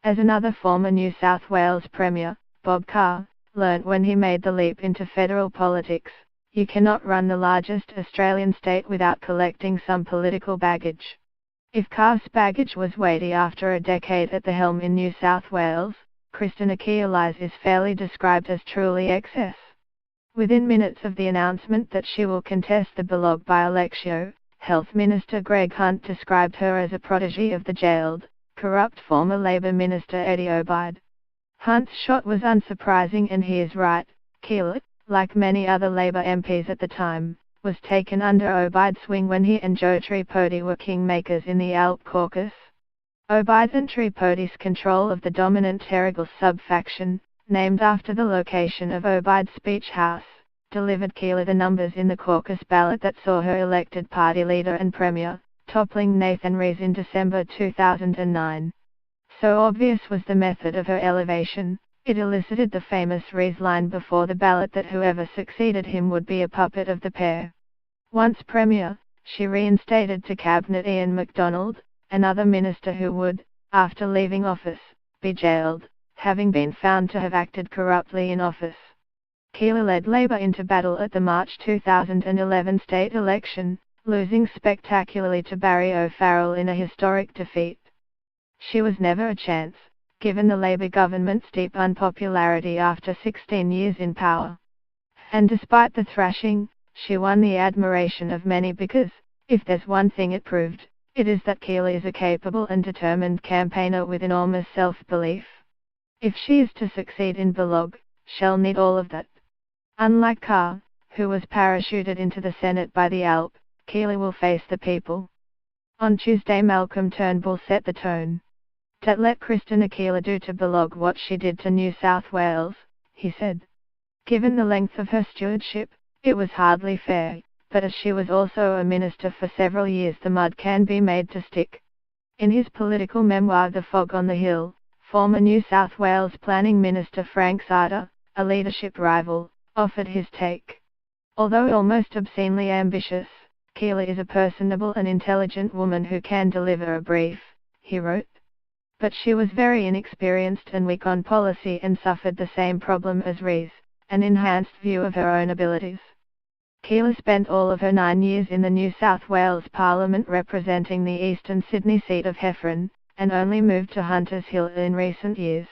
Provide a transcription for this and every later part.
As another former New South Wales Premier, Bob Carr, learnt when he made the leap into federal politics, you cannot run the largest Australian state without collecting some political baggage. If Carr's baggage was weighty after a decade at the helm in New South Wales, Kristina Keneally's is fairly described as truly excess. Within minutes of the announcement that she will contest the Belog by-election, Health Minister Greg Hunt described her as a protégé of the jailed, corrupt former Labor Minister Eddie Obeid. Hunt's shot was unsurprising, and he is right. Keneally, like many other Labor MPs at the time, was taken under Obeid's wing when he and Joe Tripodi were kingmakers in the ALP caucus. Obeid and Tripodi's control of the dominant Terrigal sub-faction, named after the location of Obeid's speech house, delivered Keneally the numbers in the caucus ballot that saw her elected party leader and premier, toppling Nathan Rees in December 2009. So obvious was the method of her elevation, it elicited the famous Rees line before the ballot that whoever succeeded him would be a puppet of the pair. Once premier, she reinstated to cabinet Ian MacDonald, another minister who would, after leaving office, be jailed, having been found to have acted corruptly in office. Keneally led Labor into battle at the March 2011 state election, losing spectacularly to Barry O'Farrell in a historic defeat. She was never a chance, given the Labor government's deep unpopularity after 16 years in power. And despite the thrashing, she won the admiration of many because, if there's one thing it proved, it is that Keneally is a capable and determined campaigner with enormous self-belief. If she is to succeed in Belog, she'll need all of that. Unlike Carr, who was parachuted into the Senate by the ALP, Keneally will face the people. On Tuesday, Malcolm Turnbull set the tone. "Don't let Kristina Keneally do to Belog what she did to New South Wales," he said. Given the length of her stewardship, it was hardly fair, but as she was also a minister for several years, the mud can be made to stick. In his political memoir The Fog on the Hill, former New South Wales Planning Minister Frank Sarder, a leadership rival, offered his take. Although almost obscenely ambitious, Keneally is a personable and intelligent woman who can deliver a brief, he wrote. But she was very inexperienced and weak on policy and suffered the same problem as Rees, an enhanced view of her own abilities. Keneally spent all of her 9 years in the New South Wales Parliament representing the eastern Sydney seat of Heffron, and only moved to Hunters Hill in recent years.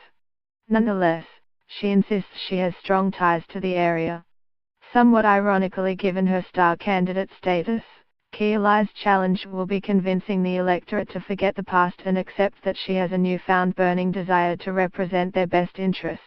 Nonetheless, she insists she has strong ties to the area. Somewhat ironically, given her star candidate status, Keneally's challenge will be convincing the electorate to forget the past and accept that she has a newfound burning desire to represent their best interests.